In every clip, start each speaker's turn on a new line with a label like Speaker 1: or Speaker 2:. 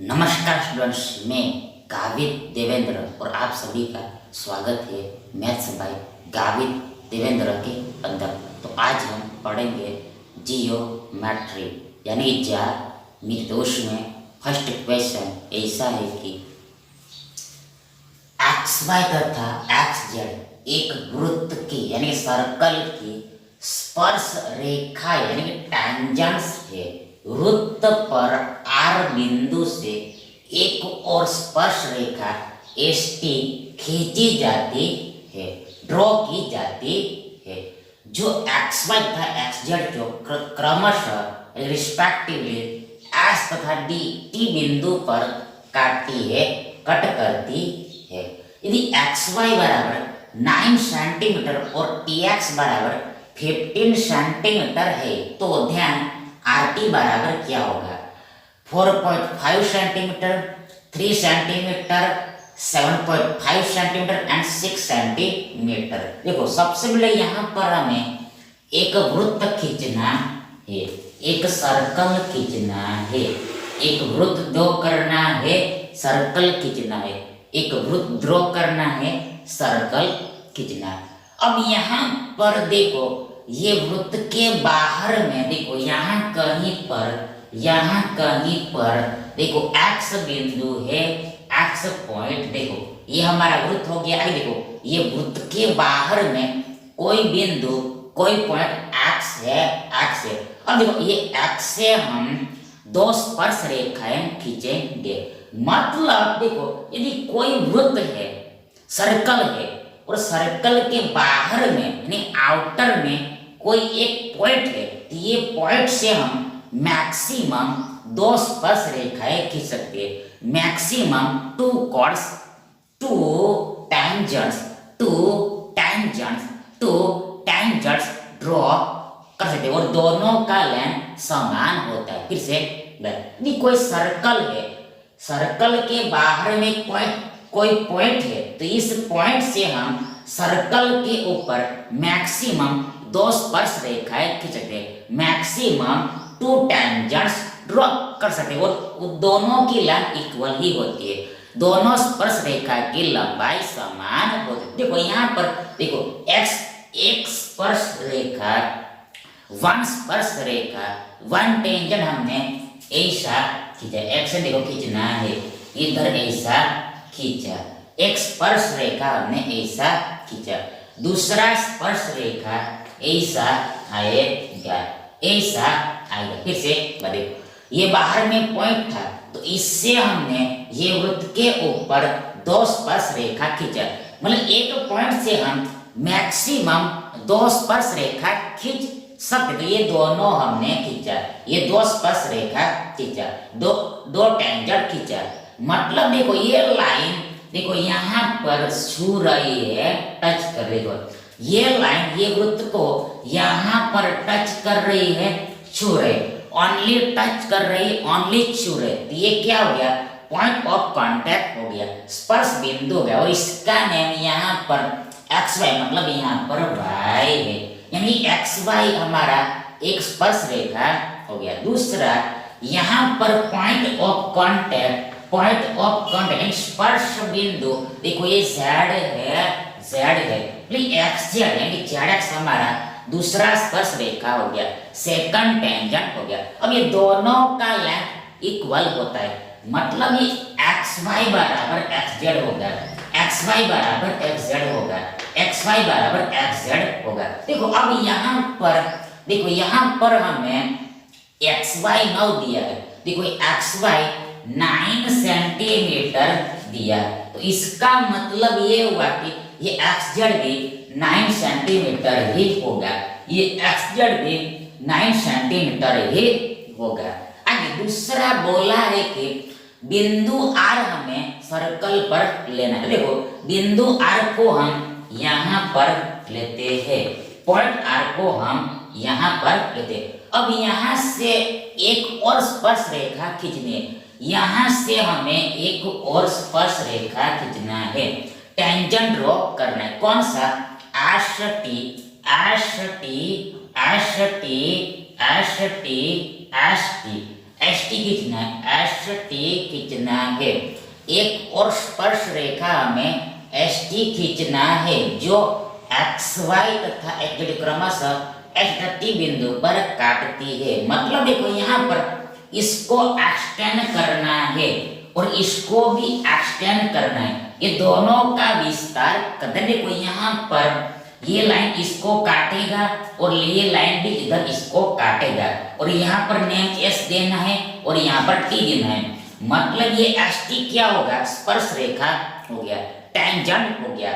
Speaker 1: नमस्कार स्टूडेंट्स, मैं गावित देवेंद्र और आप सभी का स्वागत है मैथ्स बाय गावित देवेंद्र के अंदर। तो आज हम पढ़ेंगे जियोमेट्री यानी ज्यामिति। तो उसमें फर्स्ट क्वेश्चन ऐसा है कि एक्स वाई तथा एक्स जेड एक वृत्त की यानी सर्कल की स्पर्श रेखा यानी टैंजेंट्स है। वृत्त पर आर बिंदु से एक और स्पर्श रेखा एस टी खींची जाती है, ड्रॉ की जाती है, जो एक्स वाई तथा एक्स जेड को क्रमशः रिस्पेक्टिवली एस तथा डी टी बिंदु पर काटती है, कट करती है। यदि एक्स वाई बराबर 9 सेंटीमीटर और टी एक्स बराबर 15 सेंटीमीटर है तो ध्यान आर टी बराबर क्या होगा? 4.5 centimetre, 3 centimetre, 7.5 centimetre and 6 centimetre. देखो सबसे पहले यहाँ पर हमें एक वृत्त खींचना है, एक सर्कल खींचना है, एक वृत्त ड्रॉ करना है, सर्कल खींचना है, एक वृत्त ड्रॉ करना है, सर्कल खींचना। अब यहाँ पर देखो ये वृत्त के बाहर में देखो यहाँ कहीं पर देखो एक्स बिंदु है, एक्स पॉइंट देखो ये हमारा वृत्त हो गया है। देखो ये वृत्त के बाहर में कोई बिंदु कोई पॉइंट एक्स है। अब देखो ये एक्स से हम दो स्पर्श रेखाएं खींचेंगे। मतलब देखो यदि कोई वृत्त है, सर्कल है और सर्कल के बाहर में यानी आउटर में कोई एक पॉइंट है तो ये पॉइंट से हम मैक्सिमम दो स्पर्श रेखाएं खींच सकते हैं। Maximum two chords, two tangents draw कर सकते हैं और दोनों का लेंथ समान होता है। फिर से यदि कोई सर्कल है, सर्कल के बाहर में कोई पॉइंट है तो इस पॉइंट से हम सर्कल के ऊपर मैक्सिमम दो स्पर्श रेखाएं खींच सकते हैं, मैक्सिमम 2 टैंजेंट्स ड्रॉ कर सकते हैं और दोनों की लेंथ इक्वल ही होती है, दोनों स्पर्श रेखा की लंबाई समान होती है। देखो यहाँ पर देखो x एक स्पर्श रेखा, 1 स्पर्श रेखा, 1 टेंजेंट हमने ऐसा खींचा, x से देखो खींचना है, इधर ऐसा खींचा, एक स्पर्श रेखा हमने ऐसा खींचा, दूसरा स्पर्श रेखा ऐसा आएगा, ऐसा आएगा। फिर से देखो ये बाहर में पॉइंट था तो इससे हमने ये वृत्त के ऊपर दो स्पर्श रेखा खींचा। मतलब एक पॉइंट से हम मैक्सिमम दो स्पर्श रेखा खींच सकते। तो ये दोनों हमने खींचा, ये दो स्पर्श रेखा खींचा, दो टेंजेंट खींचा। मतलब देखो ये लाइन देखो यहाँ पर छू रही है, टच कर रही है, ये लाइन ये वृत्त को यहाँ पर टच कर रही है, छू रही, ओनली टच कर रही, ओनली छू रही। तो ये क्या हो गया? पॉइंट ऑफ कांटेक्ट हो गया, स्पर्श बिंदु हो गया। और इसका नेम यहाँ पर एक्स वाई मतलब यहाँ पर वाई है, यानी एक्स वाई हमारा एक स्पर्श रेखा हो गया। दूसरा यहाँ पर पॉइंट ऑफ कांटेक्ट स्पर्श बिंदु देखो ये z है, एक्स जेड यानी जेड एक्स हमारा दूसरा स्पर्श रेखा हो गया, सेकंड टेंजेंट हो गया। अब ये दोनों का लेंथ इक्वल होता है, मतलब ये एक्स वाई बराबर एक्स जेड होगा, एक्स वाई बराबर एक्स जेड होगा, एक्स वाई बराबर एक्स जेड होगा। देखो अब यहाँ पर देखो यहाँ पर हमें एक्स वाई 9 दिया है, देखो एक्स वाई 9 सेंटीमीटर दिया, तो इसका मतलब ये हुआ कि ये एक्स जेड भी 9 सेंटीमीटर ही होगा, ये एक्स जेड भी 9 सेंटीमीटर ही होगा। आगे दूसरा बोला है कि बिंदु आर हमें सर्कल पर लेना है। देखो बिंदु आर को हम यहाँ पर लेते हैं, पॉइंट आर को हम यहाँ पर लेते हैं। अब यहाँ से एक और स्पर्श रेखा खींचनी है, यहाँ से हमें एक और स्पर्श रेखा खींचना है, टेंजेंट ड्रॉ करना है। कौन सा? एस टी एस टी खींचना है, एस टी खींचना है। एक और स्पर्श रेखा हमें एस टी खींचना है जो एक्स वाई तथा जेड क्रमशः एस टी बिंदु पर काटती है। मतलब देखो यहाँ पर इसको एक्सटेंड करना है और इसको भी एक्सटेंड करना है, ये दोनों का विस्तार करना। देखो यहाँ पर ये लाइन इसको काटेगा और ये लाइन भी इधर इसको काटेगा और यहाँ पर नेम एस देना है और यहाँ पर टी देना है। मतलब ये एस टी क्या होगा, स्पर्श रेखा हो गया, टेंजेंट हो गया।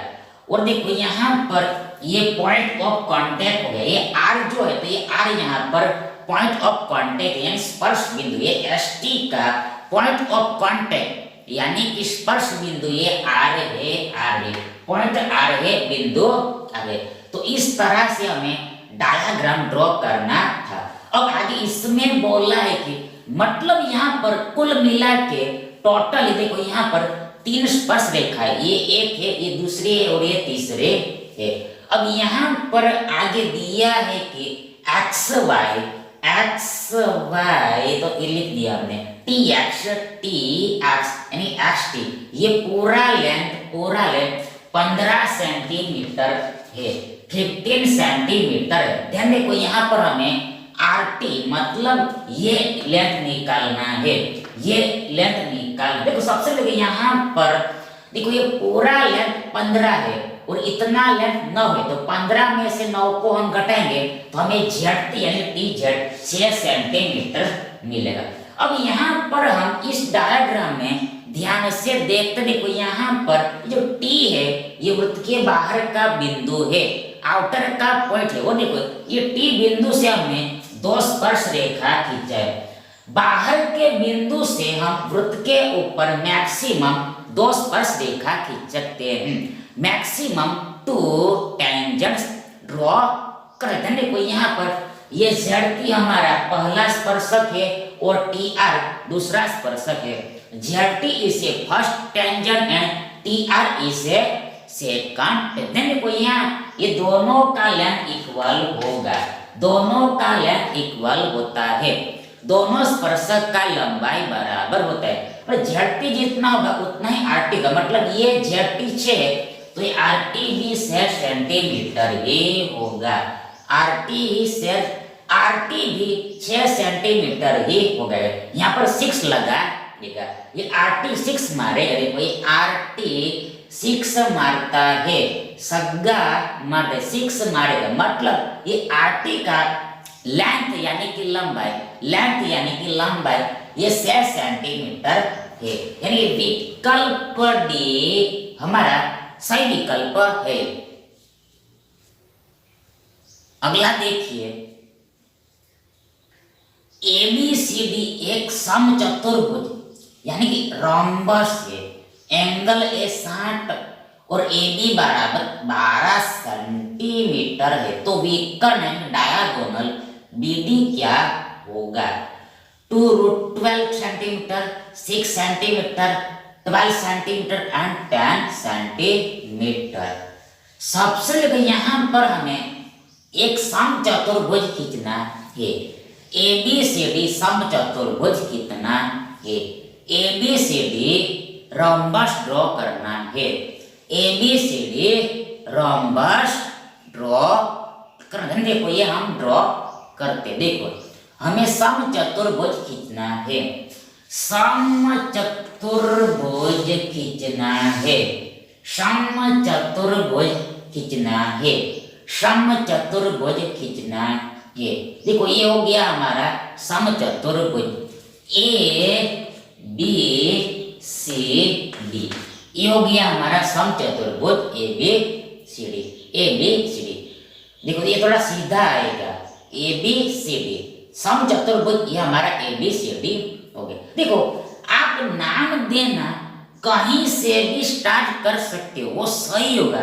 Speaker 1: और देखो यहाँ पर ये पॉइंट ऑफ कांटेक्ट हो गया, ये आर जो है तो ये आर यहाँ पर पॉइंट ऑफ कांटेक्ट यानी स्पर्श बिंदु, ये एस टी का पॉइंट ऑफ कांटेक्ट यानी कि स्पर्श बिंदु ये आर है, पॉइंट आर है, बिंदु आर है। तो इस तरह से हमें डायग्राम ड्रॉ करना था। अब आगे इसमें बोला है कि मतलब यहाँ पर कुल मिला के टोटल देखो यहाँ पर 3 स्पर्श रेखा है, ये एक है, ये दूसरे है और ये तीसरे है। अब यहाँ पर आगे दिया है कि एक्स वाई तो ये लिख दिया हमने टी एक्स यानी एक्स टी, ये पूरा लेंथ 15 सेंटीमीटर है, 15 सेंटीमीटर है। ध्यान देखो यहाँ पर हमें आर टी मतलब ये लेंथ निकालना है, ये लेंथ निकालना। देखो सबसे पहले यहाँ पर देखो ये पूरा लेंथ 15 है और इतना लेंथ 9 है, तो 15 में से 9 को हम घटाएंगे तो हमें जेड टी यानी टी जेड 6 सेंटीमीटर मिलेगा। अब यहाँ पर हम इस डायग्राम में ध्यान से देखते देखो यहाँ पर जो टी है ये वृत्त के बाहर का बिंदु है, आउटर का पॉइंट है। वो देखो ये टी बिंदु से हमने 2 स्पर्श रेखा खींचा है। बाहर के बिंदु से हम वृत्त के ऊपर मैक्सिमम 2 स्पर्श रेखा खींच सकते हैं, मैक्सिमम 2 टेंजेंट्स ड्रॉ करते हैं। देखो यहाँ पर ये जेड टी हमारा पहला स्पर्शक है और टी आर दूसरा स्पर्शक है। Z T is a first tangent and T R is a second. देखो यहाँ ये दोनों का लेंथ इक्वल होगा, दोनों का लेंथ इक्वल होता है, दोनों स्पर्शक का लंबाई बराबर होता है। और जेड टी जितना होगा उतना ही आर टी का, मतलब ये जेड टी 6 है तो ये आर टी भी 6 सेंटीमीटर ही होगा, आर टी भी 6 सेंटीमीटर ही हो गए। यहाँ पर 6 लगा देगा, ये आर टी 6 मारेगा। देखो ये आर टी 6 मारता है, सग्गा मारता है, 6 मारेगा। मतलब ये आर टी का लेंथ यानी कि लंबाई ये 6 सेंटीमीटर है, यानी विकल्प डी हमारा सही विकल्प है। अगला देखिए ABCD एक समचतुर्भुज यानी कि रोम्बस है, एंगल ए 60 और AB बराबर 12 सेंटीमीटर है। तो विकर्ण डायगोनल BD क्या होगा, 2√12 centimetre, 6 centimetre, 12 centimetre and 10 centimetre. सबसे पहले यहाँ पर हमें एक समचतुर्भुज खींचना है, ABCD समचतुर्भुज खींचना है, ABCD रोम्बस ड्रॉ करना है, ABCD रोम्बस ड्रॉ करना। देखो ये हम ड्रॉ करते, देखो हमें समचतुर्भुज खींचना है, समचतुर्भुज खींचना है, समचतुर्भुज खींचना है, समचतुर्भुज खींचना है। देखो ये हो गया हमारा समचतुर्भुज ABCD, ये हो गया हमारा समचतुर्भुज ABCD। देखो ये थोड़ा सीधा आएगा, ABCD समचतुर्भुज, ये हमारा ABCD हो गया। देखो आप नाम देना कहीं से भी स्टार्ट कर सकते हो, वो सही होगा,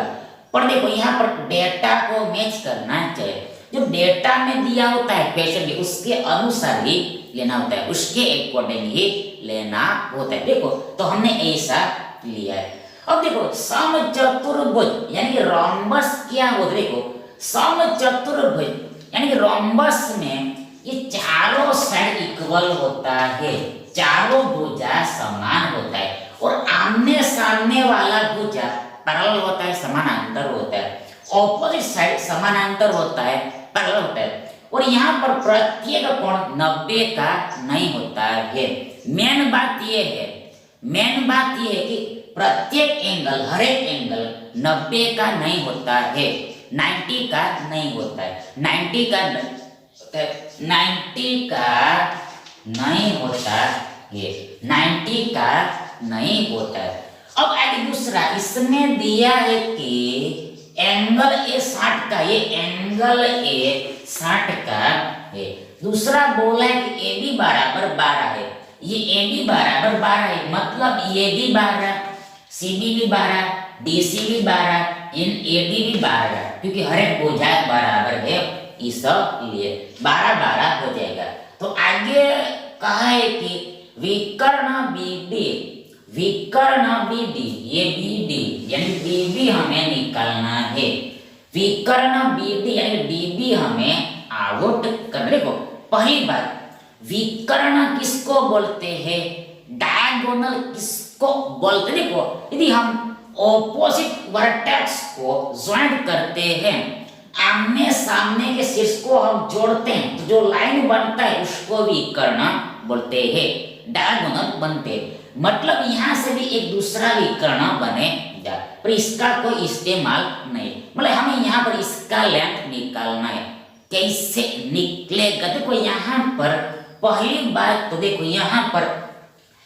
Speaker 1: पर देखो यहाँ पर डेटा को मैच करना चाहिए। जो डेटा में दिया होता है क्वेश्चन भी उसके अनुसार ही लेना होता है, उसके अकॉर्डिंग ही लेना होता है। देखो तो हमने ऐसा लिया है। अब देखो समचतुर्भुज यानी कि रोम्बस क्या होता है, देखो समचतुर्भुज यानी कि रोम्बस में ये चारों साइड इक्वल होता है, चारों भुजा समान होता है, और आमने सामने वाला भुजा पैरेलल होता है, समानांतर होता है, ऑपोजिट साइड समानांतर होता है, पैरेलल होता है। और यहाँ पर प्रत्येक कोण 90 का नहीं होता है। मेन बात ये है, मेन बात ये है कि प्रत्येक एंगल, हर एक एंगल 90 का नहीं होता है, 90 का नहीं होता है, 90 का नहीं होता है, 90 का नहीं होता है। अब आगे दूसरा, इसमें दिया है कि एंगल ए 60 का, ये एंगल ए 60 का है। दूसरा बोला है कि ए बी बराबर 12 है, ये ए बी बराबर 12 है, मतलब ये भी 12, सी बी भी 12, डी सी भी 12, इन ए डी भी 12, क्योंकि हर एक भुजा बराबर है, इसलिए 12-12 हो जाएगा। तो आगे कहा है कि विकर्ण बीडी, विकर्ण बीडी, ये बीडी यानी बीबी हमें निकालना है, विकर्ण बीडी यानी डीबी हमें आउट करने को। पहली बात, विकर्ण किसको बोलते हैं, डायगोनल किसको बोलते हैं। देखो, यदि हम ऑपोजिट वर्टेक्स को ज्वाइंट करते हैं, आमने सामने के शीर्ष को हम जोड़ते हैं, तो जो लाइन बनता है उसको विकर्ण बोलते हैं, डायगोनल बनते हैं। मतलब यहाँ से भी एक दूसरा विकर्ण बनेगा, पर इसका कोई इस्तेमाल नहीं, मतलब हमें यहाँ पर इसका लेंथ निकालना है। कैसे निकलेगा, देखो यहाँ पर पहली बात तो देखो, यहाँ पर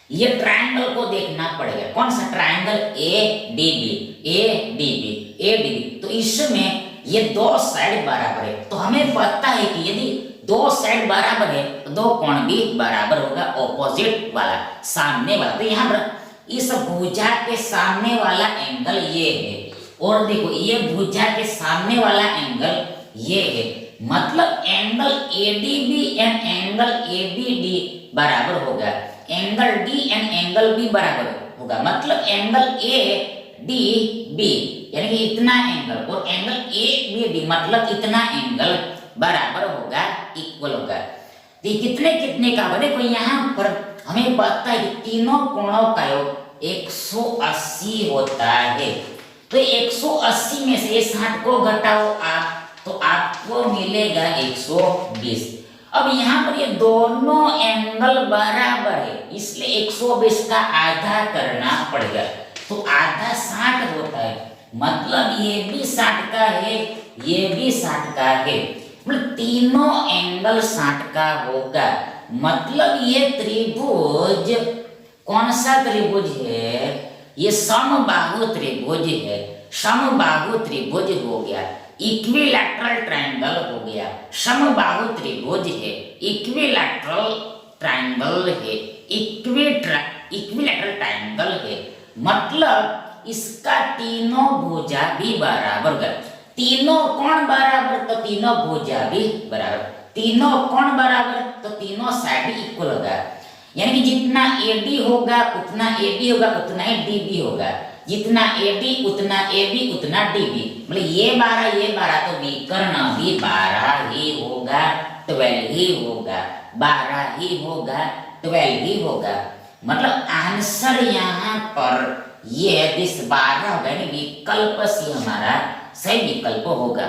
Speaker 1: ये ट्रायंगल को देखना पड़ेगा, कौन सा triangle, A D B, A D B, A D B. तो इसमें ये दो साइड बराबर है, तो हमें पता है कि यदि दो साइड बराबर है तो दो कोण भी बराबर होगा, ऑपोजिट वाला, सामने वाला। तो यहाँ पर इस भुजा के सामने वाला एंगल ये है, और देखो ये भुजा के सामने वाला एंगल ये है, मतलब angle ADB and angle ABD बराबर होगा, angle D and angle B बराबर होगा, मतलब एंगल ए डी बी यानी कि इतना एंगल और एंगल ए बी डी मतलब इतना एंगल बराबर होगा, इक्वल होगा। तो कितने कितने का होगा, देखो यहाँ पर हमें पता है कि तीनों कोणों का योग 180 होता है। तो 180 में से 60 को घटाओ आप, तो आपको मिलेगा 120। अब यहाँ पर ये दोनों एंगल बराबर है, इसलिए 120 का आधा करना पड़ेगा, तो आधा 60 होता है, मतलब ये भी 60 का है, ये भी 60 का है, मतलब तीनों एंगल 60 का होगा। मतलब ये त्रिभुज कौन सा त्रिभुज है, ये समबाहु त्रिभुज है, समबाहु त्रिभुज हो गया, इक्विलैटरल ट्रायंगल हो गया, समबाहु त्रिभुज है, इक्विलैटरल ट्रायंगल है, इक्विलैटरल ट्रायंगल है, मतलब इसका तीनों भुजा भी बराबर होगा, तीनों कोण बराबर तो तीनों भुजा भी बराबर, तीनों कोण बराबर तो तीनों साइड इक्वल होगा, यानी कि जितना एडी होगा उतना एबी होगा उतना ही डीबी होगा, जितना एडी उतना एबी उतना डीबी, मतलब ये 12 तो विकर्ण भी 12 ही होगा, 12 ही होगा, 12 ही होगा, 12 ही होगा, मतलब आंसर यहाँ पर ये 12 होगा, यानी विकल्प सी हमारा सही विकल्प होगा।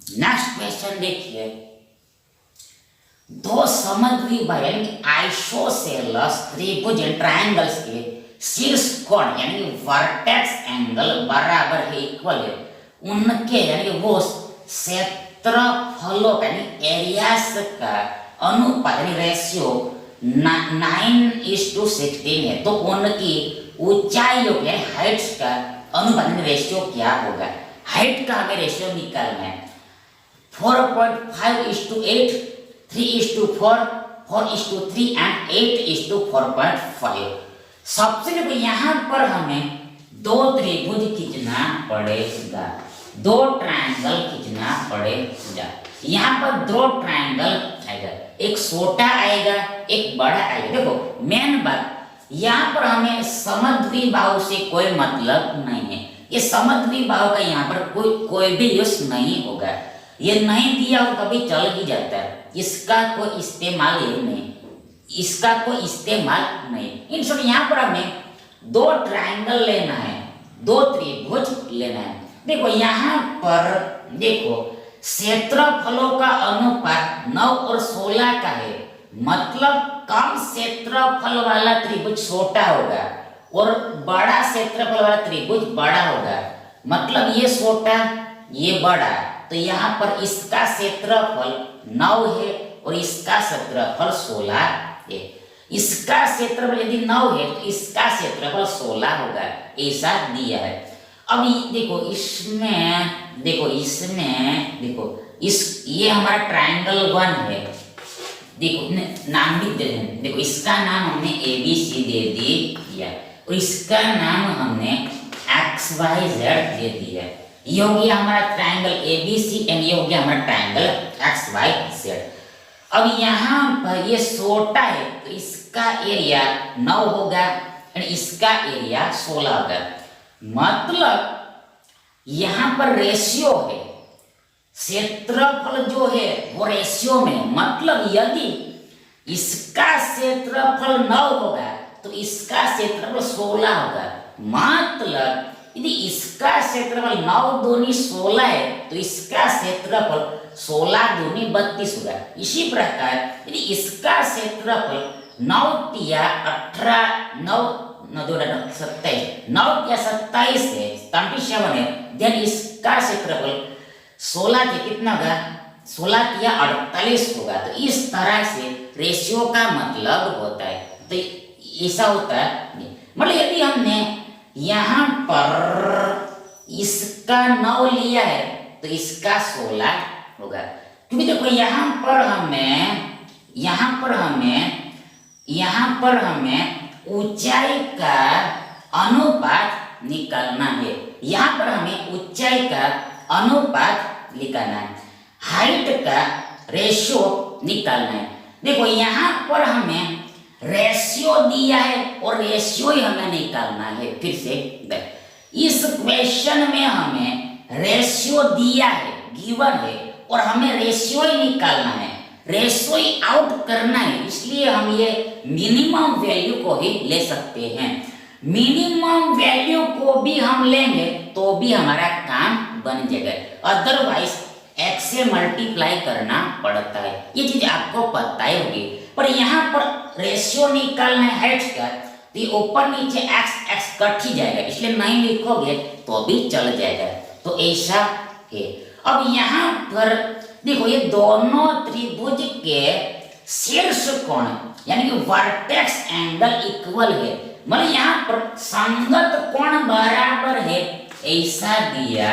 Speaker 1: नेक्स्ट क्वेश्चन देखिए, दो समद्वि यानी आइसोसेलेस त्रिभुज ट्रायंगल्स के शीर्ष कोण यानी वर्टेक्स एंगल बराबर है, इक्वल है, उनके यानी कि वो क्षेत्रफलों का यानी एरियाज का अनुपात यानी रेशियो 9:16 है। तो उनकी ऊंचाइयों के हाइट्स का अनुपात यानी रेशियो क्या होगा? हाइट का हमें रेशियो निकालना है। 4.5:8, 3:4, 4:3 एंड 8:4.5। सबसे पहले यहाँ पर हमें दो त्रिभुज खींचना पड़ेगा, दो ट्रायंगल खींचना पड़ेगा। यहाँ पर दो ट्रायंगल आएगा, एक छोटा आएगा एक बड़ा आएगा। देखो मेन बात यहाँ पर हमें समद्विबाहु से कोई मतलब नहीं है। ये समद्विबाहु का यहाँ पर कोई भी यूज नहीं होगा। ये नहीं दिया हो कभी चल ही जाता है, इसका कोई इस्तेमाल नहीं, इसका कोई इस्तेमाल नहीं। इन सब यहाँ पर हमें दो ट्रायंगल लेना है, दो त्रिभुज लेना है। देखो यहाँ पर देखो क्षेत्रफलों का अनुपात 9 और 16 का है, मतलब कम क्षेत्रफल वाला त्रिभुज छोटा होगा और बड़ा क्षेत्रफल वाला त्रिभुज बड़ा होगा। मतलब ये छोटा ये बड़ा, तो यहाँ पर इसका क्षेत्रफल 9 है और इसका क्षेत्रफल 16 है। इसका क्षेत्रफल यदि 9 है तो इसका क्षेत्रफल 16 होगा, ऐसा दिया है। अब देखो इसमें इस ये हमारा ट्रायंगल 1 है। देखो नाम भी दे दें, देखो इसका नाम हमने ABC दे दिया और इसका नाम हमने XYZ दे दिया। ये हो गया हमारा ट्रायंगल ABC एंड ये हो गया हमारा ट्रायंगल XYZ। अब यहाँ पर ये छोटा है तो इसका एरिया 9 होगा और इसका एरिया 16 होगा। मतलब यहाँ पर रेशियो है, क्षेत्रफल जो है वो रेशियो में, मतलब यदि इसका क्षेत्रफल 9 होगा तो इसका क्षेत्रफल 16 होगा। मतलब यदि इसका क्षेत्रफल 9 दूनी 16 है तो इसका क्षेत्रफल 16 दूनी 32 होगा। इसी प्रकार यदि इसका क्षेत्रफल 9 तिया 18, 9 27 है, 27 है, देन इसका क्षेत्रफल 16 के कितना होगा? 16 तिया 48 होगा। तो इस तरह से रेशियो का मतलब होता है। तो ऐसा होता है, मतलब यदि हमने यहाँ पर इसका 9 लिया है तो इसका 16 होगा, क्योंकि देखो यहाँ पर हमें ऊंचाई का अनुपात निकालना है। यहाँ पर हमें ऊंचाई का अनुपात निकालना है, हाइट का रेशियो निकालना है। देखो यहाँ पर हमें रेशियो दिया है और रेशियो ही हमें निकालना है। फिर से इस क्वेश्चन में हमें रेशियो दिया है, गिवन है, और हमें रेशियो ही निकालना है, रेशियो ही आउट करना है। इसलिए हम ये मिनिमम वैल्यू को ही ले सकते हैं। मिनिमम वैल्यू को भी हम लेंगे तो भी हमारा काम बन जाएगा, अदरवाइज x से मल्टीप्लाई करना पड़ता है। ये चीज आपको पता ही होगी। पर यहाँ पर रेशियो निकालना है हाइट्स का, तो ये ऊपर नीचे x कट ही जाएगा, इसलिए नहीं लिखोगे तो भी चल जाएगा। तो ऐसा है। अब यहाँ पर देखो ये दोनों त्रिभुज के शीर्ष कोण यानी कि वर्टेक्स एंगल इक्वल है, मतलब यहाँ पर संगत कोण बराबर है, ऐसा दिया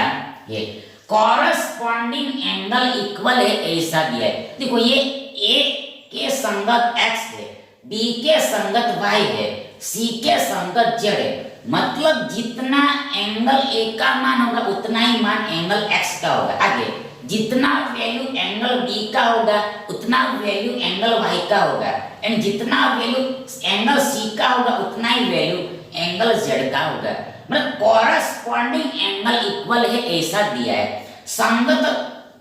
Speaker 1: है। कॉरस्पॉन्डिंग एंगल इक्वल है, ऐसा दिया है। देखो ये A के संगत x है, B के संगत y है, C के संगत z है। मतलब जितना एंगल A का मान होगा उतना ही मान एंगल x का होगा। आगे जितना वैल्यू एंगल B का होगा उतना वैल्यू एंगल y का होगा, एंड जितना वैल्यू एंगल C का होगा उतना ही वैल्यू एंगल z का होगा। मतलब कॉरस्पॉन्डिंग एंगल इक्वल है, ऐसा दिया है। संगत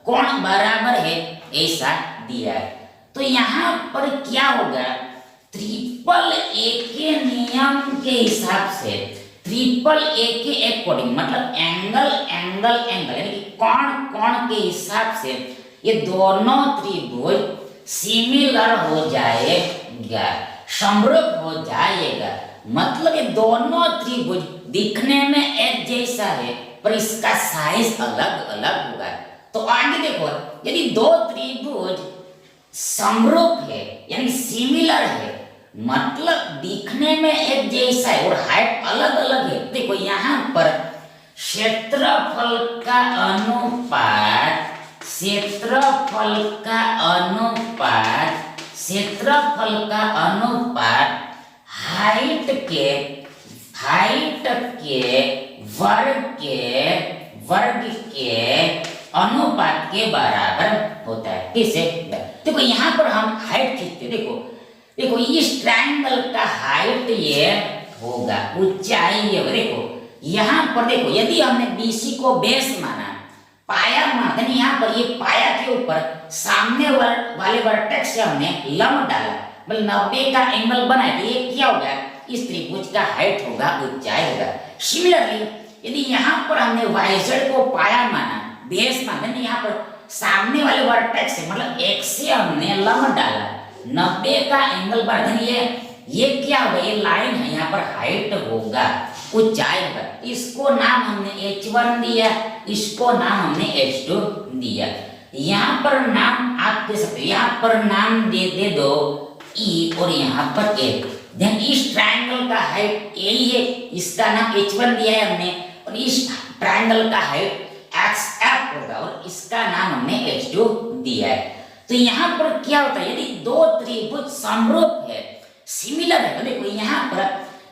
Speaker 1: कोण बराबर है, ऐसा दिया है। तो यहाँ पर क्या होगा? ट्रिपल ए के नियम के हिसाब से, ट्रिपल ए के अकॉर्डिंग, मतलब एंगल यानी कि कोण के हिसाब से ये दोनों त्रिभुज सिमिलर हो जाएगा, समरूप हो जाएगा। मतलब ये दोनों त्रिभुज दिखने में एक जैसा है, पर इसका साइज अलग अलग होगा। तो आगे देखो, यदि दो त्रिभुज समरूप है यानी सिमिलर है, मतलब दिखने में एक जैसा है और हाइट अलग अलग है, देखो यहाँ पर क्षेत्रफल का अनुपात हाइट के वर्ग के अनुपात के बराबर होता है। किसे? देखो यहाँ पर हम हाइट खींचते, देखो इस ट्रायंगल का हाइट ये होगा, ऊंचाई ये, देखो यहाँ पर देखो, यदि हमने BC को बेस माना, पाया माना, यहाँ पर ये पाया के ऊपर सामने वाले वर्टेक्स से हमने लंब डाला, मतलब 90 का एंगल बनाया, तो ये क्या होगा? इस त्रिभुज का हाइट होगा, ऊंचाई होगा। सिमिलरली यदि यहाँ पर हमने YZ को पाया माना, बेस माना, यहाँ पर सामने वाले वर्टेक्स से मतलब X से हमने लंब डाला, 90 का एंगल बना, ये क्या होगा? ये लाइन है, यहाँ पर हाइट होगा, ऊंचाई होगा। इसको नाम हमने H1 दिया, इसको नाम हमने H2 दिया। यहाँ पर नाम आप दे सकते हो, यहाँ पर नाम दे दो E और यहाँ पर A। देन इस ट्रायंगल का हाइट A ही है, इसका नाम H1 दिया है हमने, और इस ट्रायंगल का हाइट XF होगा और इसका नाम हमने H2 दिया है। तो यहाँ पर क्या होता है? यदि दो त्रिभुज समरूप है, सिमिलर है, तो देखो यहाँ पर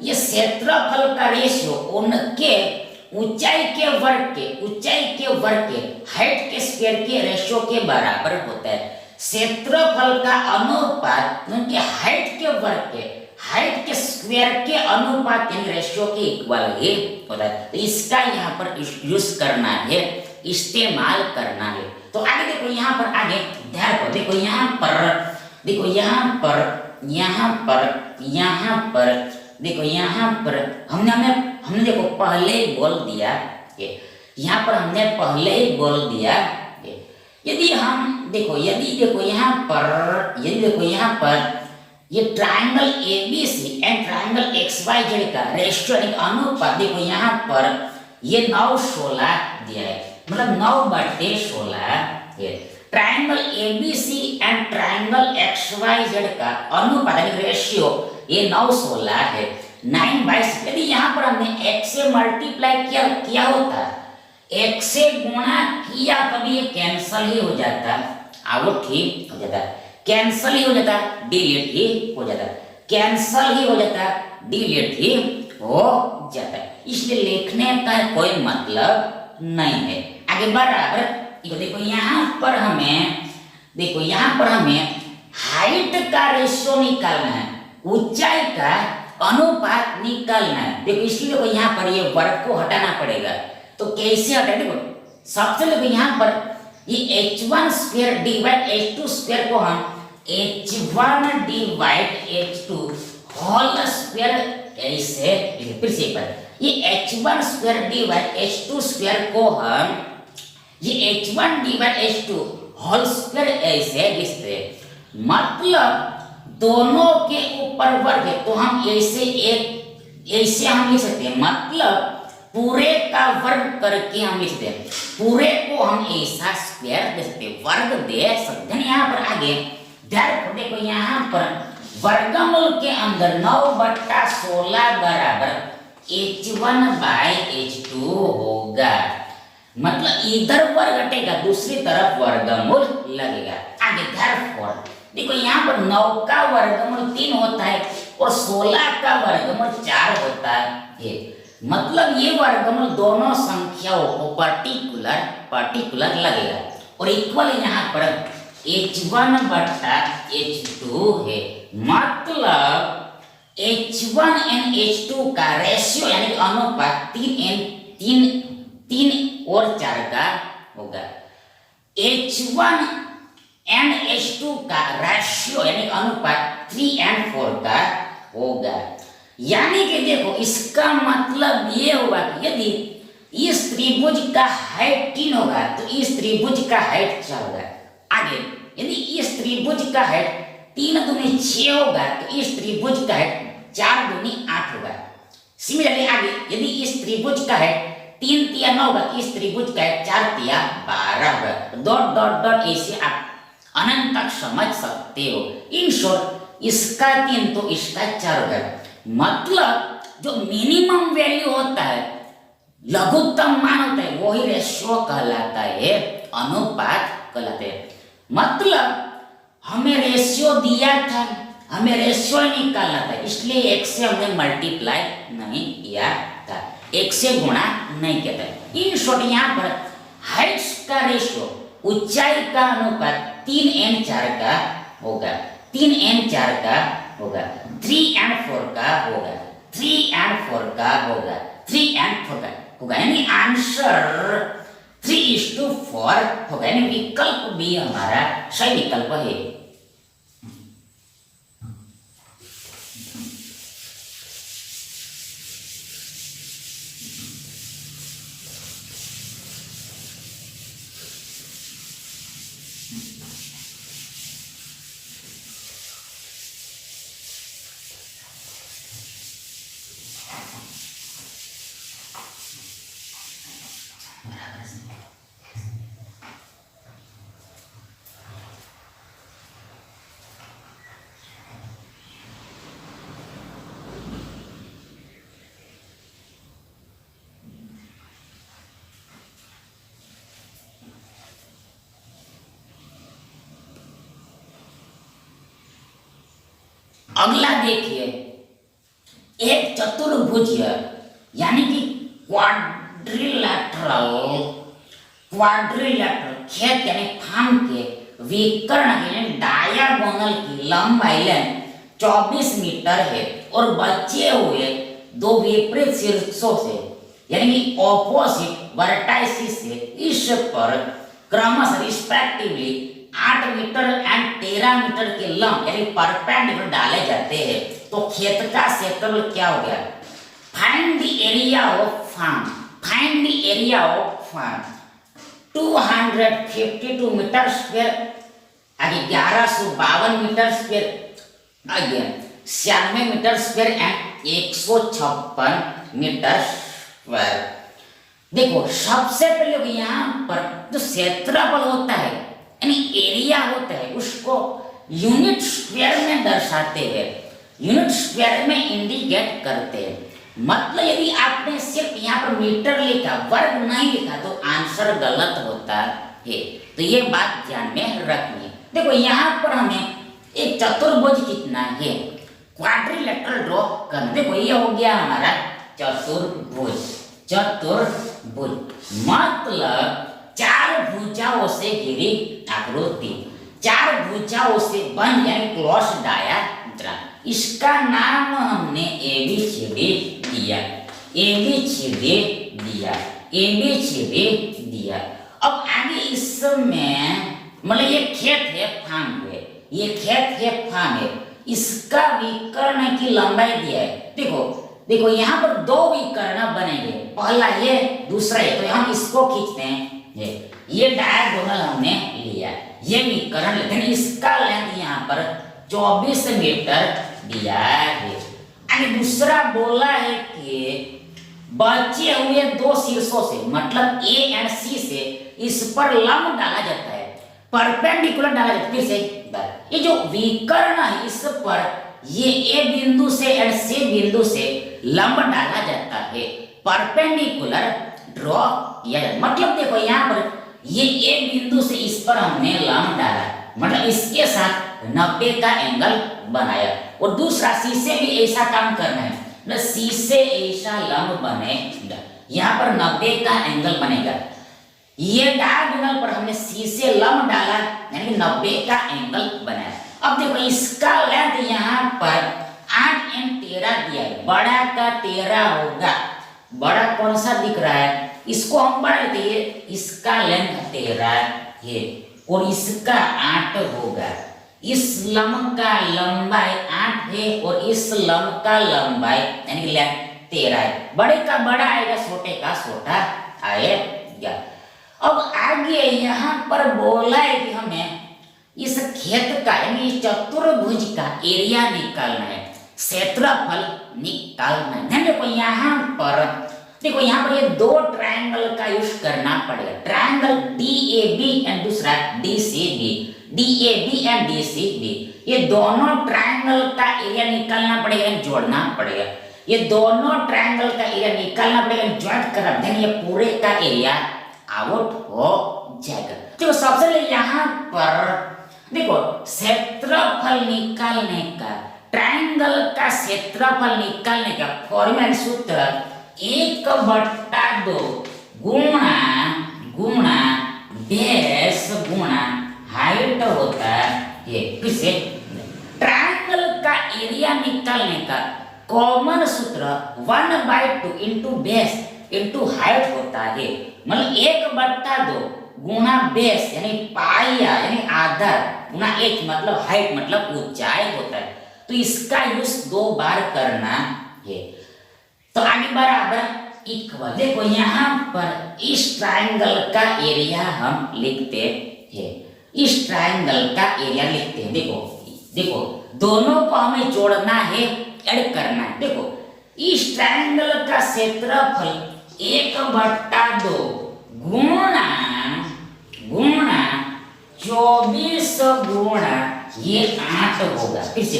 Speaker 1: ये क्षेत्रफल का रेशियो उनके ऊंचाई के वर्ग के हाइट के स्क्वायर के रेशियो के बराबर होता है। क्षेत्रफल का अनुपात उनके हाइट के स्क्वायर के अनुपात यानी रेशियो के इक्वल ही होता है। तो इसका यहाँ पर यूज करना है, इस्तेमाल करना है। तो आगे देखो, यहाँ पर आगे ध्यान रखो, देखो यहाँ पर देखो यहाँ पर हमने देखो पहले ही बोल दिया, यहाँ पर हमने पहले ही बोल दिया, यदि यहाँ पर ये triangle ABC and triangle XYZ का रेशियो यानी अनुपात, देखो यहाँ पर ये 9:16 दिया है, मतलब 9/16। Triangle ABC and triangle XYZ का अनुपात यानी रेशियो ये 9:16 है, 9/6। यदि यहाँ पर हमने x से मल्टीप्लाई किया होता, x से गुणा किया, तभी ये कैंसल ही हो जाता, वो ठीक हो जाता, कैंसल ही हो जाता, डिलीट ही हो जाता, कैंसल ही हो जाता, डिलीट ही हो जाता। इसलिए लिखने का कोई मतलब नहीं है। आगे बराबर देखो यहाँ पर हमें हाइट का रेशियो निकालना है, ऊंचाई का अनुपात निकालना है। देखो इसलिए देखो यहाँ पर ये वर्ग को हटाना पड़ेगा। तो कैसे हटाए? देखो सबसे देखो यहाँ पर ये H1 square divide H2 square को हम H1 divide H2 whole square ऐसे, फिर से एक बार, ये H1 square divide H2 square को हम ये H1 divide H2 whole square ऐसे लिखते हैं, मतलब दोनों के ऊपर वर्ग है, तो हम ऐसे हम लिख सकते हैं, मतलब पूरे का वर्ग करके हम लिख सकते हैं, पूरे को हम ऐसा स्क्वायर दे सकते हैं, वर्ग दे सकते हैं। यहाँ पर आगे देखो यहाँ पर वर्गमूल के अंदर 9/16 बराबर H1/H2 होगा, मतलब इधर वर्ग हटेगा, दूसरी तरफ वर्गमूल लगेगा। आगे therefore देखो यहाँ पर 9 का वर्गमूल 3 होता है और 16 का वर्गमूल 4 होता है, मतलब ये वर्गमूल दोनों संख्याओं को पर्टिकुलर लगेगा और इक्वल यहाँ पर H1/H2 है, मतलब H1 and H2 का रेशियो यानी अनुपात 3 और 4 का होगा। H1 and H2 का रेशियो यानी अनुपात 3 and 4 का होगा। यानी कि देखो इसका मतलब ये होगा कि यदि इस त्रिभुज का हाइट 3 होगा तो इस त्रिभुज का हाइट 4 होगा। आगे यदि इस त्रिभुज का हाइट 3 दूनी 6 होगा तो इस त्रिभुज का हाइट 4 दूनी 8 होगा। सिमिलरली आगे यदि इस त्रिभुज का हाइट 3 तिया 9 होगा, इस त्रिभुज का 4 तिया 12 होगा। डॉट डॉट डॉट ऐसे आप अनंत तक समझ सकते हो। इन शॉर्ट इसका 3 तो इसका 4 होगा। मतलब जो मिनिमम वैल्यू होता है, लघुत्तम मान होता है, वही रेशियो कहलाता है, अनुपात कहलाते हैं। मतलब हमें रेशियो दिया था, हमें रेशियो निकालना था, इसलिए 1 से हमने मल्टीप्लाई नहीं किया था, 1 से गुणा नहीं किया था। इन शॉर्ट यहाँ पर हाइट्स का रेशियो, ऊंचाई का अनुपात 3n4 का होगा, 3n4 का होगा, 3n4 का होगा, 3n4 का होगा, 3n4 का होगा, यानी आंसर 3:4 होगा, यानी विकल्प भी हमारा सही विकल्प है। अगला देखिए, एक चतुर्भुज यानी कि क्वाड्रिलैटरल खेत यानी फार्म के विकर्ण यानी डायगोनल की लंबाई 24 मीटर है और बचे हुए दो विपरीत शीर्षों से यानी कि ऑपोजिट वर्टाइसिस से इस पर क्रमशः रिस्पेक्टिवली 8 मीटर एंड 13 मीटर के लंब यानी परपेंडिकुलर डाले जाते हैं। तो खेत का क्षेत्रफल क्या हो गया? Find the area of farm, find the area of farm 252 metre square, आगे 1152 मीटर स्क्वायर, आगे 96 metre square and 156 metre square. देखो सबसे पहले यहाँ पर जो क्षेत्रफल होता है यानी एरिया होता है उसको यूनिट स्क्वायर में दर्शाते हैं, यूनिट स्क्वायर में इंडिकेट करते हैं। मतलब यदि आपने सिर्फ यहाँ पर मीटर लिखा, वर्ग नहीं लिखा तो आंसर गलत होता है। तो ये बात ध्यान में रखनी है। देखो यहाँ पर हमें एक चतुर्भुज कितना है, क्वाड्रिलेटरल ड्रॉ करना। देखो ये हो गया हमारा चतुर्भुज, चतुर्भुज मतलब 4 भुजाओं से घिरी आकृति, 4 भुजाओं से बन यानी क्लोज डायाग्राम। इसका नाम हमने एबीसीडी दिया, एबीसीडी दिया, एबीसीडी दिया। अब आगे इसमें मतलब ये खेत है फार्म है, ये खेत है फार्म है, इसका विकर्ण की लंबाई दिया है। देखो देखो यहाँ पर 2 विकर्ण बनेंगे, पहला ये दूसरा ये, तो हम इसको खींचते हैं। ये डायगोनल हमने लिया, ये विकर्ण लेते हैं, इसका लेंथ यहाँ पर 24 मीटर दिया है। आगे दूसरा बोला है कि बचे हुए 2 शीर्षों से मतलब ए एंड सी से इस पर लंब डाला जाता है, परपेंडिकुलर डाला जाता है। फिर से ये जो विकर्ण है इस पर ये ए बिंदु से एंड सी बिंदु से लंब डाला जाता है, परपेंडिकुलर ड्रॉ किया जाता है। मतलब देखो यहाँ पर ये ए बिंदु से इस पर हमने लंब डाला, मतलब इसके साथ 90 का एंगल बनाया। और दूसरा सी से भी ऐसा काम करना है, मतलब सी से ऐसा लंब बनेगा, यहाँ पर 90 का एंगल बनेगा। ये डायगोनल पर हमने सी से लंब डाला यानी 90 का एंगल बनाया। अब देखो इसका लेंथ यहाँ पर 8 एंड 13 दिया है, बड़ा का 13 होगा, बड़ा कौन सा दिख रहा है, इसको हम बड़ा लेते हैं, इसका लेंथ 13 है और इसका 8 होगा। इस लंब का लंबाई 8 है और इस लंब का लंबाई यानी लेंथ 13 है। बड़े का बड़ा आएगा, छोटे का छोटा आएगा। अब आगे यहाँ पर बोला है कि हमें इस खेत का यानी चतुर्भुज का एरिया निकालना है, क्षेत्रफल निकालना है। देखो यहाँ पर देखो यहाँ पर ये दो ट्रायंगल का यूज करना पड़ेगा, ट्रायंगल DAB एंड दूसरा DCB, DAB एंड DCB, ये दोनों ट्रायंगल का एरिया निकालना पड़ेगा, जोड़ना पड़ेगा। ये दोनों ट्रायंगल का एरिया निकालना पड़ेगा, ज्वाइंट करना, देन ये पूरे का एरिया आउट हो जाएगा। तो सबसे पहले यहाँ पर देखो क्षेत्रफल निकालने का, ट्रायंगल का क्षेत्रफल निकालने का फॉर्मूला सूत्र 1/2 गुणा गुणा बेस गुणा हाइट होता है। फिर से ट्रायंगल का एरिया निकालने का कॉमन सूत्र 1/2 इंटू बेस इंटू हाइट होता है। मतलब 1/2 गुणा बेस यानी पाया यानी आधार गुणा h मतलब हाइट मतलब ऊंचाई होता है। तो इसका यूज 2 बार करना है। तो आगे बराबर इक्वल, देखो यहाँ पर इस ट्रायंगल का एरिया हम लिखते हैं, इस ट्रायंगल का एरिया लिखते हैं। देखो देखो दोनों को हमें जोड़ना है, ऐड करना है। देखो इस ट्रायंगल का क्षेत्रफल 1/2 गुणा गुणा 24 गुणा ये 8 होगा। फिर से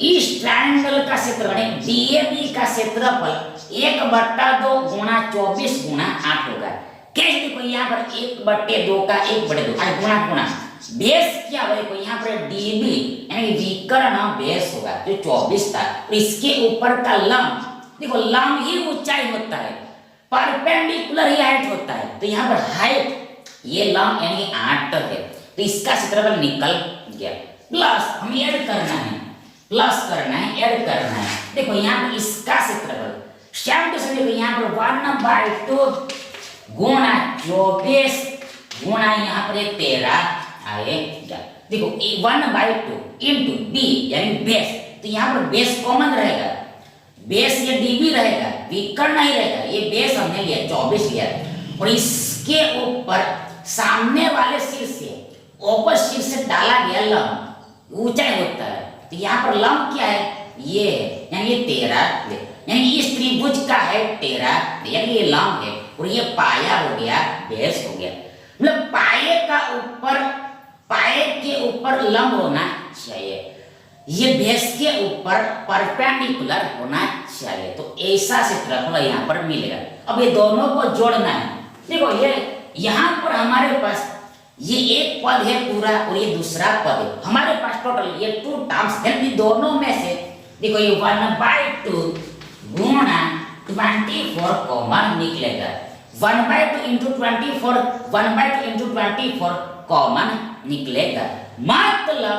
Speaker 1: इस ट्रायंगल का क्षेत्रफल DAB का क्षेत्रफल 1/2 गुणा 24 गुणा 8 होगा। कैसे देखो यहाँ पर 1/2 का 1/2 गुणा गुणा बेस क्या होगा, देखो यहाँ पर DB यानी विकर्ण बेस होगा जो 24 था, और इसके ऊपर का लंब, देखो लंब ही ऊंचाई होता है, परपेंडिकुलर ही हाइट होता है। तो यहाँ पर हाइट ये लंब यानी 8 है, तो इसका क्षेत्रफल निकल गया। प्लस हमें ऐड करना है, प्लस करना है, ऐड करना है। देखो यहाँ पर इसका क्षेत्रफल सेम टू सेम, देखो यहाँ पर 1/2 गुणा 24 गुणा यहाँ पर 13 आएगा। देखो 1/2 इंटू B यानी बेस, तो यहाँ पर बेस कॉमन रहेगा, बेस ये DB रहेगा, विकर्ण नहीं रहेगा। ये बेस हमने लिया 24 लिया, और इसके ऊपर सामने वाले सिर से ऑपोजिट सिर से डाला गया लंब ऊंचाई होता है। तो यहाँ पर लंब क्या है, ये यानी ये 13, यानी इस त्रिभुज का है 13, यानी ये लंब है, और ये पाया हो गया, बेस हो गया। मतलब पाए का ऊपर, पाए के ऊपर लंब होना चाहिए, ये बेस के ऊपर परपेंडिकुलर होना चाहिए। तो ऐसा क्षेत्रफल यहाँ पर मिलेगा। अब ये दोनों को जोड़ना है। देखो ये यहाँ पर हमारे पास ये एक पद है पूरा, और ये दूसरा पद है। हमारे पास टोटल ये 2 टर्म्स है, दोनों में से देखो ये 1/2 गुणा 24 कॉमन निकलेगा। 1/2 इंटू 24, 1/2 इंटू 24 कॉमन निकलेगा। मतलब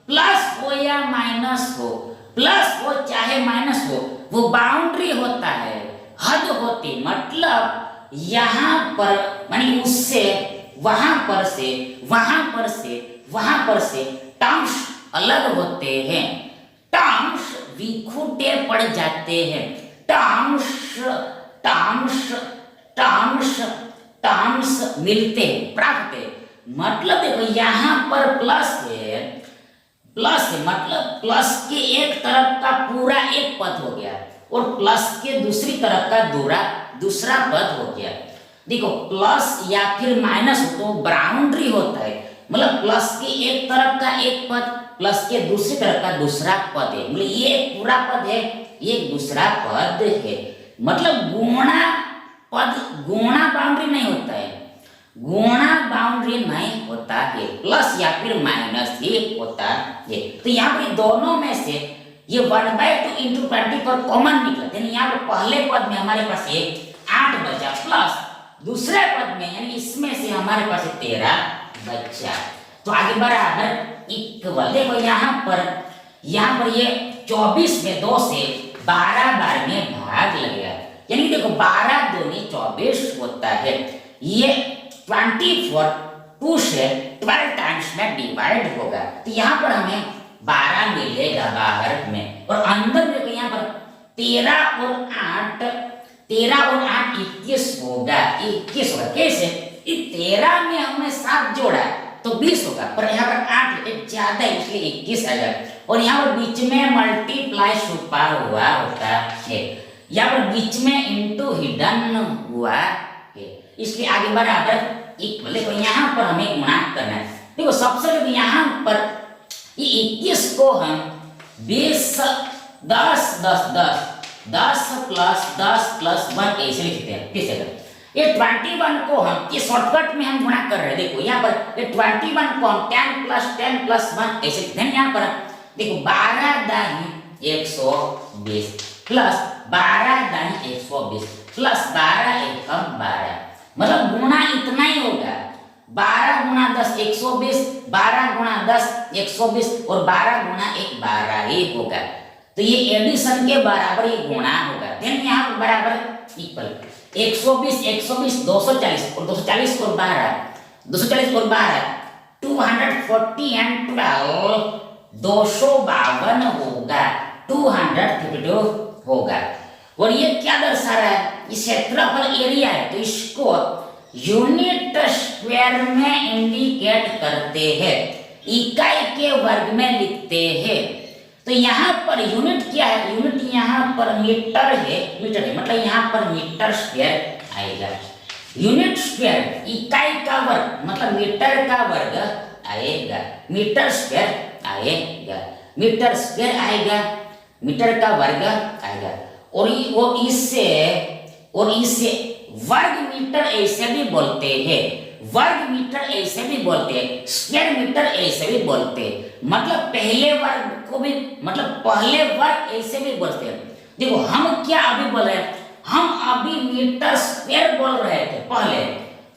Speaker 1: प्लस हो या माइनस हो, प्लस हो चाहे माइनस हो, वो बाउंड्री होता है, हद होती। मतलब यहाँ पर मानी उससे वहां पर से वहां पर से वहां पर से टर्म्स अलग होते हैं, टर्म्स विखुटे पड़ जाते हैं, टर्म्स टर्म्स टर्म्स टर्म्स मिलते प्राप्त। मतलब देखो यहाँ पर प्लस है, प्लस है मतलब प्लस के एक तरफ का पूरा एक पद हो गया, और प्लस के दूसरी तरफ का दूसरा पद हो गया। देखो प्लस या फिर माइनस हो तो बाउंड्री होता है, मतलब प्लस के एक तरफ का एक पद, प्लस के दूसरी तरफ का दूसरा पद है। मतलब ये पूरा पद है, ये दूसरा पद है। मतलब गुणा पद, गुणा बाउंड्री नहीं होता है, गुणा बाउंड्री नहीं होता है, प्लस या फिर माइनस ही होता है। तो यहाँ पर दोनों में से ये 1/2 इंटू 24 कॉमन निकला, यानी यहाँ पर पहले पद में हमारे पास ये 8 बचा, प्लस दूसरे पद में यानी इसमें से हमारे पास 13 बचा। तो आगे बराबर इक्वल, देखो यहाँ पर ये 24 में 2 से 12 बार में भाग लगेगा, यानी देखो 12 दूनी 24 होता है। ये 24 2 से 12 टाइम्स में डिवाइड होगा, तो यहाँ पर हमें 12 मिलेगा बाहर में, और अंदर देखो यहाँ पर 13 और 8 21 होगा, 21 होगा। कैसे, 13 में हमने 7 जोड़ा तो 20 होगा, पर यहाँ पर 8 एक ज्यादा है इसलिए 21 आएगा, और यहाँ पर बीच में मल्टीप्लाई छुपा हुआ होता है। यहाँ पर बीच में इंटू हिडन हुआ है, इसलिए आगे बराबर इक्वल। देखो यहाँ पर हमें गुणा करना है। देखो सबसे पहले यहाँ पर ये 21 को हम 20 10 10 10 10 प्लस 1 ऐसे लिखते हैं। किस तरह ये 21 को हम ये शॉर्टकट में हम गुणा कर रहे हैं। देखो यहाँ पर ये 21 को हम 10 प्लस 1 ऐसे लिखते हैं। यहाँ पर देखो 12 दाई 120 प्लस 12 दाई 120 प्लस 12 एकम 12, मतलब गुणा इतना ही होगा। 12 गुणा 10 120, 12 गुणा 10 120 और 12 गुणा 1 12 ही होगा। तो ये एडिशन के बराबर ये गुणा होगा। देन यहाँ पर बराबर इक्वल 120 120 240 और 240 और 12 240 और 12 240 एंड 12 252 होगा, 252 होगा। और ये क्या दर्शा रहा है? इस क्षेत्रफल एरिया है, तो इसको यूनिट स्क्वायर में इंडिकेट करते हैं, इकाई के वर्ग में लिखते हैं। तो यहाँ पर यूनिट क्या है? यूनिट यहाँ पर मीटर है, मीटर है, मतलब यहाँ पर मीटर स्क्वायर आएगा। यूनिट स्क्वायर इकाई का वर्ग मतलब मीटर का वर्ग आएगा, मीटर स्क्वायर आएगा, मीटर स्क्वायर आएगा, मीटर का वर्ग आएगा। और इससे वर्ग मीटर ऐसे भी बोलते हैं, वर्ग मीटर ऐसे भी बोलते हैं, स्क्वायर मीटर ऐसे भी बोलते हैं। मतलब पहले वर्ग को भी मतलब पहले वर्ग ऐसे भी बोलते हैं। देखो हम क्या अभी बोल रहे हैं? हम अभी मीटर स्क्वायर बोल रहे थे पहले,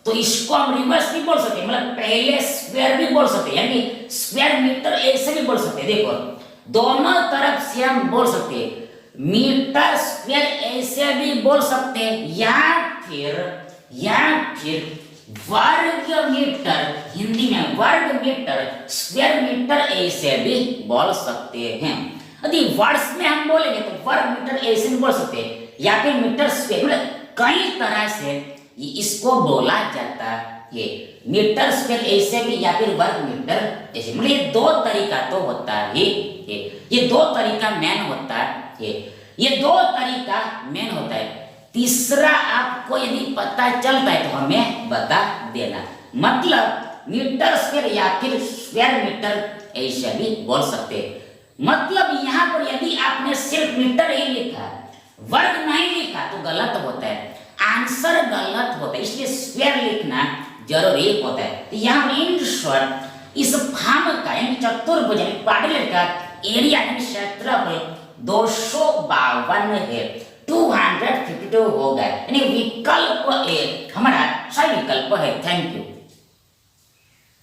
Speaker 1: तो इसको हम रिवर्स भी बोल सकते हैं, मतलब पहले स्क्वायर भी बोल सकते हैं, यानी स्क्वायर मीटर ऐसे भी बोल सकते हैं। देखो दोनों तरफ से हम बोल सकते हैं, मीटर स्क्वायर ऐसे भी बोल सकते हैं, या फिर वर्ग मीटर, हिंदी में वर्ग मीटर स्क्वायर मीटर ऐसे भी बोल सकते हैं। यदि वर्ड्स में हम बोलेंगे तो वर्ग मीटर ऐसे भी बोल सकते हैं, या फिर मीटर स्क्वायर, मतलब कई तरह से इसको बोला जाता है। मीटर स्क्वायर ऐसे भी या फिर वर्ग मीटर ऐसे, मतलब ये दो तरीका तो होता है, ये दो तरीका मेन होता है, ये दो तरीका मेन होता है। तीसरा आपको यदि पता चलता है तो हमें बता देना, मतलब मीटर स्क्वायर या फिर स्क्वायर मीटर ऐसे भी बोल सकते हैं। मतलब यहाँ पर यदि आपने सिर्फ मीटर ही लिखा, वर्ग नहीं लिखा तो गलत होता है, आंसर गलत होता है, इसलिए स्क्वायर लिखना जरूरी होता है। तो यहाँ इन शॉर्ट इस फॉर्म का यानी चतुर्भुज क्वाड्रिलेटरल का एरिया यानी क्षेत्रफल 252 है, 252 होगा, यानी विकल्प ए हमारा सही विकल्प है। Thank you.